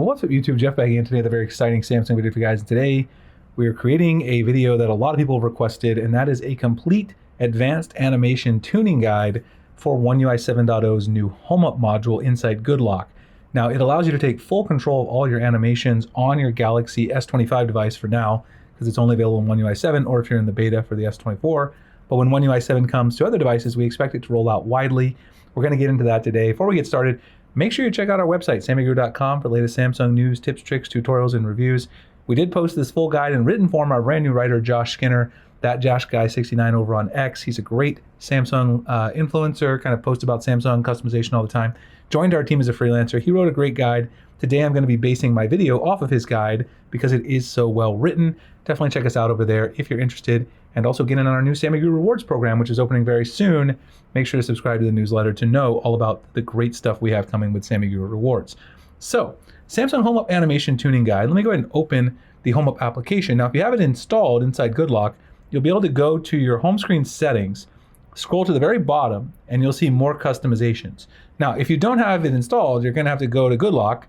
What's up YouTube, Jeff back again today with a very exciting Samsung video for you guys. Today we are creating a video that a lot of people have requested, and that is a complete advanced animation tuning guide for One UI 7.0's new Home Up module inside GoodLock. Now it allows you to take full control of all your animations on your Galaxy S25 device for now, because it's only available in One UI 7 or if you're in the beta for the S24. But when One UI 7 comes to other devices, we expect it to roll out widely. We're going to get into that today. Before we get started, make sure you check out our website, sammyguru.com, for the latest Samsung news, tips, tricks, tutorials, and reviews. We did post this full guide in written form. Our brand new writer, Josh Skinner, that Josh Guy 69 over on X. He's a great Samsung influencer, kind of posts about Samsung customization all the time. Joined our team as a freelancer. He wrote a great guide. Today I'm going to be basing my video off of his guide because it is so well written. Definitely check us out over there if you're interested. And also get in on our new Sammy Guru Rewards program, which is opening very soon. Make sure to subscribe to the newsletter to know all about the great stuff we have coming with Sammy Guru Rewards. So, Samsung Home Up Animation Tuning Guide. Let me go ahead and open the Home Up application. Now, if you have it installed inside GoodLock, you'll be able to go to your home screen settings, scroll to the very bottom, and you'll see more customizations. Now, if you don't have it installed, you're going to have to go to GoodLock,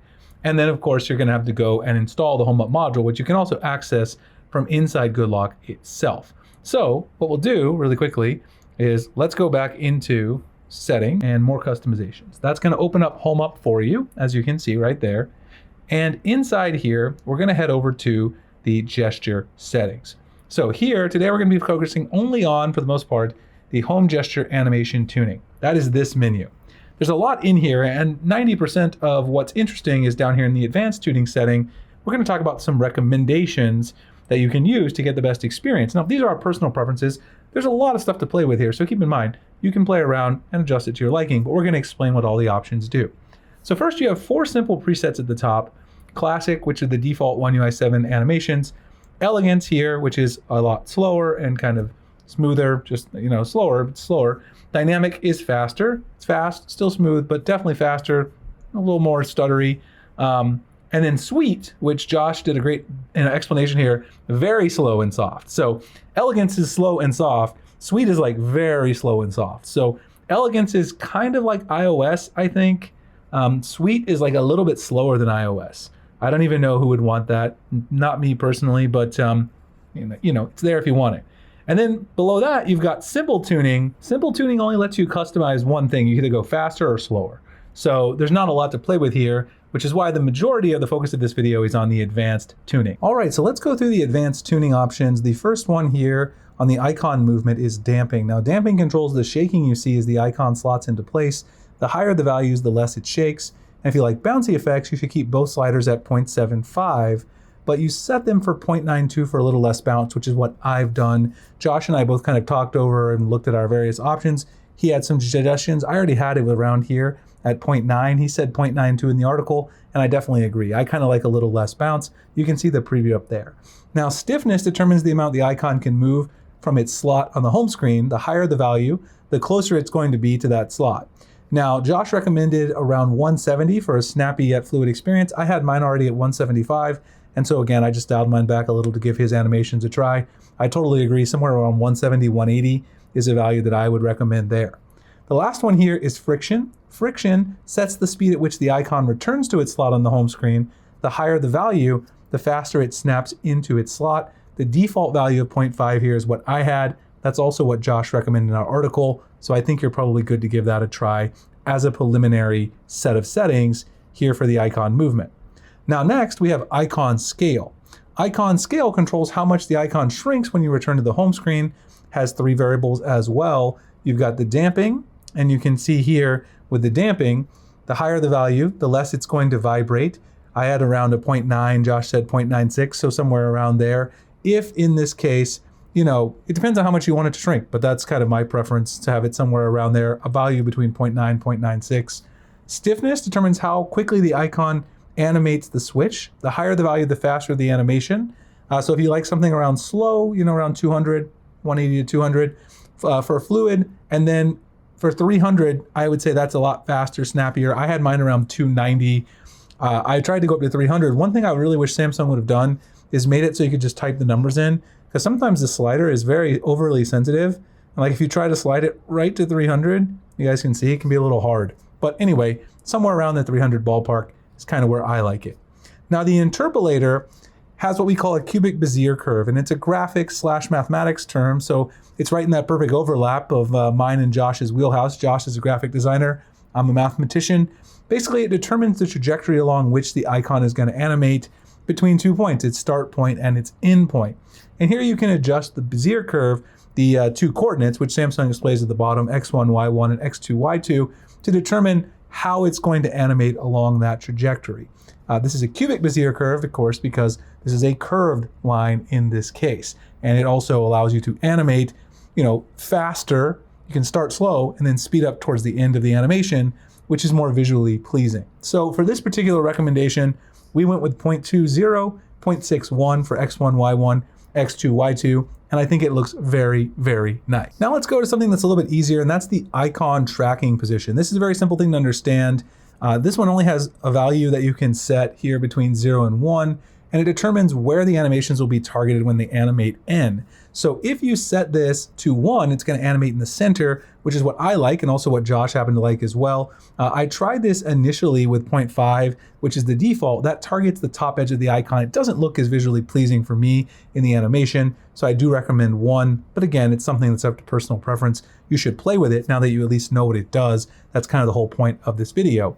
and then, of course, you're going to have to go and install the Home Up module, which you can also access from inside GoodLock itself. So what we'll do really quickly is let's go back into setting and more customizations. That's going to open up Home Up for you, as you can see right there. And inside here, we're going to head over to the gesture settings. So here today, we're going to be focusing only on, for the most part, the home gesture animation tuning. That is this menu. There's a lot in here, and 90% of what's interesting is down here in the advanced tuning setting. We're going to talk about some recommendations that you can use to get the best experience. Now, these are our personal preferences. There's a lot of stuff to play with here, so keep in mind, you can play around and adjust it to your liking, but we're gonna explain what all the options do. So first, you have 4 simple presets at the top. Classic, which are the default One UI 7 animations. Elegance here, which is a lot slower and kind of smoother, just, slower, but slower. Dynamic is faster. It's fast, still smooth, but definitely faster, a little more stuttery. And then Sweet, which Josh did a great explanation here, very slow and soft. So Elegance is slow and soft. Sweet is like very slow and soft. So Elegance is kind of like iOS, I think. Sweet is like a little bit slower than iOS. I don't even know who would want that. Not me personally, but it's there if you want it. And then below that, you've got Simple Tuning. Simple Tuning only lets you customize one thing. You either go faster or slower. So there's not a lot to play with here, which is why the majority of the focus of this video is on the advanced tuning. All right, so let's go through the advanced tuning options. The first one here on the icon movement is damping. Now, damping controls the shaking you see as the icon slots into place. The higher the values, the less it shakes. And if you like bouncy effects, you should keep both sliders at 0.75, but you set them for 0.92 for a little less bounce, which is what I've done. Josh and I both kind of talked over and looked at our various options. He had some suggestions. I already had it around here at 0.9. He said 0.92 in the article, and I definitely agree. I kind of like a little less bounce. You can see the preview up there. Now, stiffness determines the amount the icon can move from its slot on the home screen. The higher the value, the closer it's going to be to that slot. Now, Josh recommended around 170 for a snappy yet fluid experience. I had mine already at 175, and so again, I just dialed mine back a little to give his animations a try. I totally agree. Somewhere around 170, 180 is a value that I would recommend there. The last one here is friction. Friction sets the speed at which the icon returns to its slot on the home screen. The higher the value, the faster it snaps into its slot. The default value of 0.5 here is what I had. That's also what Josh recommended in our article. So I think you're probably good to give that a try as a preliminary set of settings here for the icon movement. Now next, we have icon scale. Icon scale controls how much the icon shrinks when you return to the home screen. Has 3 variables as well. You've got the damping, and you can see here with the damping, the higher the value, the less it's going to vibrate. I had around a 0.9, Josh said 0.96, so somewhere around there. If in this case, it depends on how much you want it to shrink, but that's kind of my preference to have it somewhere around there, a value between 0.9, 0.96. Stiffness determines how quickly the icon animates the switch. The higher the value, the faster the animation. So if you like something around slow, around 200, 180 to 200 for fluid, and then for 300, I would say that's a lot faster, snappier. I had mine around 290. I tried to go up to 300. One thing I really wish Samsung would have done is made it so you could just type the numbers in, because sometimes the slider is very overly sensitive. And like if you try to slide it right to 300, you guys can see it can be a little hard. But anyway, somewhere around the 300 ballpark is kind of where I like it. Now the interpolator has what we call a cubic Bezier curve, and it's a graphics/mathematics term, so it's right in that perfect overlap of mine and Josh's wheelhouse. Josh is a graphic designer, I'm a mathematician. Basically, it determines the trajectory along which the icon is going to animate between 2 points, its start point and its end point. And here you can adjust the Bezier curve, the 2 coordinates, which Samsung displays at the bottom, x1, y1, and x2, y2, to determine how it's going to animate along that trajectory. This is a cubic Bezier curve, of course, because this is a curved line in this case. And it also allows you to animate, faster. You can start slow and then speed up towards the end of the animation, which is more visually pleasing. So for this particular recommendation, we went with 0.20, 0.61 for x1, y1, x2, y2, and I think it looks very, very nice. Now let's go to something that's a little bit easier, and that's the icon tracking position. This is a very simple thing to understand. This one only has a value that you can set here between 0 and 1, and it determines where the animations will be targeted when they animate in. So if you set this to 1, it's going to animate in the center, which is what I like and also what Josh happened to like as well. I tried this initially with 0.5, which is the default. That targets the top edge of the icon. It doesn't look as visually pleasing for me in the animation, so I do recommend 1. But again, it's something that's up to personal preference. You should play with it now that you at least know what it does. That's kind of the whole point of this video.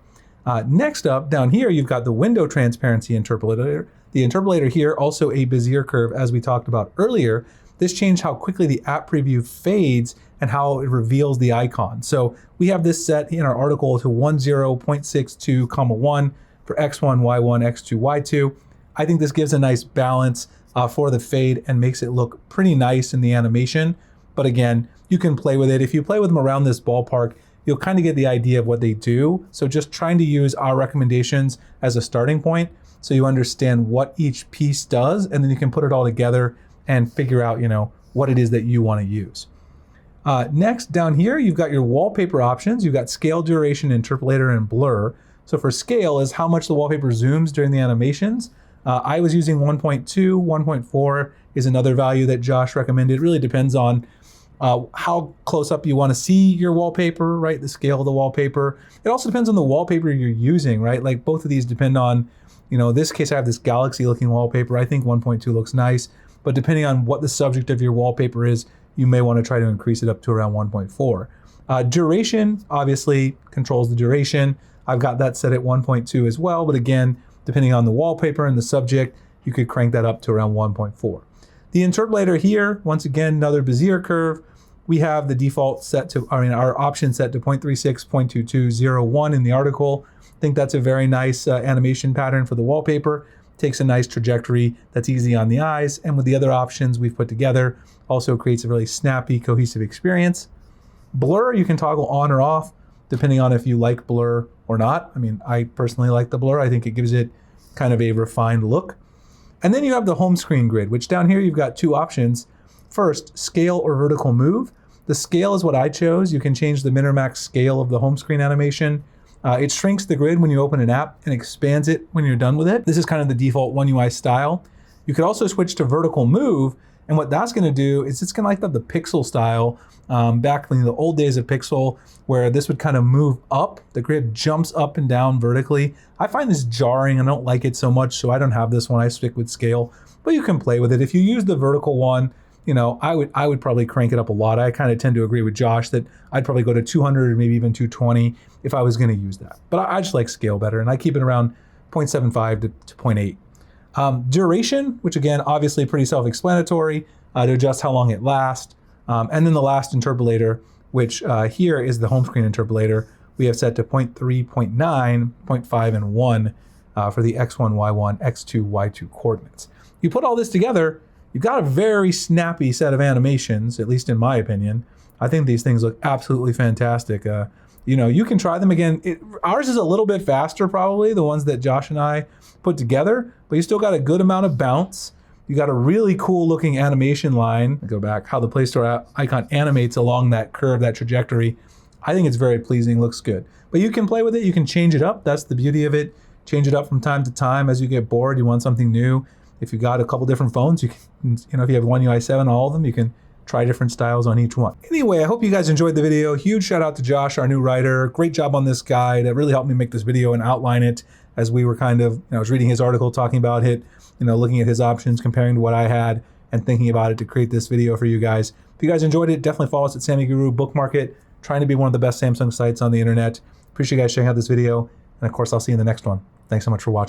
Next up, down here, you've got the window transparency interpolator. The interpolator here, also a Bezier curve, as we talked about earlier. This changed how quickly the app preview fades and how it reveals the icon. So we have this set in our article to 10.62, 1 for x1, y1, x2, y2. I think this gives a nice balance for the fade and makes it look pretty nice in the animation. But again, you can play with it. If you play with them around this ballpark, you'll kind of get the idea of what they do. So just trying to use our recommendations as a starting point so you understand what each piece does, and then you can put it all together and figure out, what it is that you want to use. Next, down here, you've got your wallpaper options. You've got scale, duration, interpolator, and blur. So for scale is how much the wallpaper zooms during the animations. I was using 1.2, 1.4 is another value that Josh recommended. It really depends on how close up you want to see your wallpaper, right? The scale of the wallpaper. It also depends on the wallpaper you're using, right? Like both of these depend on, this case I have this galaxy looking wallpaper. I think 1.2 looks nice, but depending on what the subject of your wallpaper is, you may want to try to increase it up to around 1.4. Duration obviously controls the duration. I've got that set at 1.2 as well, but again, depending on the wallpaper and the subject, you could crank that up to around 1.4. The interpolator here, once again, another Bezier curve. We have the default set to, our option set to 0.36, 0.22, 0.1 in the article. I think that's a very nice animation pattern for the wallpaper. Takes a nice trajectory that's easy on the eyes, and with the other options we've put together, also creates a really snappy, cohesive experience. Blur, you can toggle on or off, depending on if you like blur or not. I personally like the blur. I think it gives it kind of a refined look. And then you have the home screen grid, which down here you've got 2 options. First, scale or vertical move. The scale is what I chose. You can change the min or max scale of the home screen animation. It shrinks the grid when you open an app and expands it when you're done with it. This is kind of the default One UI style. You could also switch to vertical move, and what that's going to do is it's going to like the Pixel style, back in the old days of Pixel, where this would kind of move up. The grid jumps up and down vertically. I find this jarring. I don't like it so much, so I don't have this one. I stick with scale, but you can play with it. If you use the vertical one, I would probably crank it up a lot. I kind of tend to agree with Josh that I'd probably go to 200 or maybe even 220 if I was going to use that. But I just like scale better, and I keep it around 0.75 to 0.8. Duration, which again, obviously pretty self-explanatory, to adjust how long it lasts. And then the last interpolator, which here is the home screen interpolator, we have set to 0.3, 0.9, 0.5, and 1 for the x1, y1, x2, y2 coordinates. You put all this together, you've got a very snappy set of animations, at least in my opinion. I think these things look absolutely fantastic. You can try them again. Ours is a little bit faster, probably, the ones that Josh and I put together, but you still got a good amount of bounce. You got a really cool looking animation line. Go back, how the Play Store icon animates along that curve, that trajectory. I think it's very pleasing, looks good. But you can play with it, you can change it up. That's the beauty of it. Change it up from time to time as you get bored, you want something new. If you've got a couple different phones, you can, if you have One UI 7, all of them, you can try different styles on each one. Anyway, I hope you guys enjoyed the video. Huge shout out to Josh, our new writer. Great job on this guide. It really helped me make this video and outline it as we were kind of, I was reading his article talking about it, looking at his options, comparing to what I had, and thinking about it to create this video for you guys. If you guys enjoyed it, definitely follow us at Sammy Guru, bookmark it, trying to be one of the best Samsung sites on the internet. Appreciate you guys checking out this video, and of course, I'll see you in the next one. Thanks so much for watching.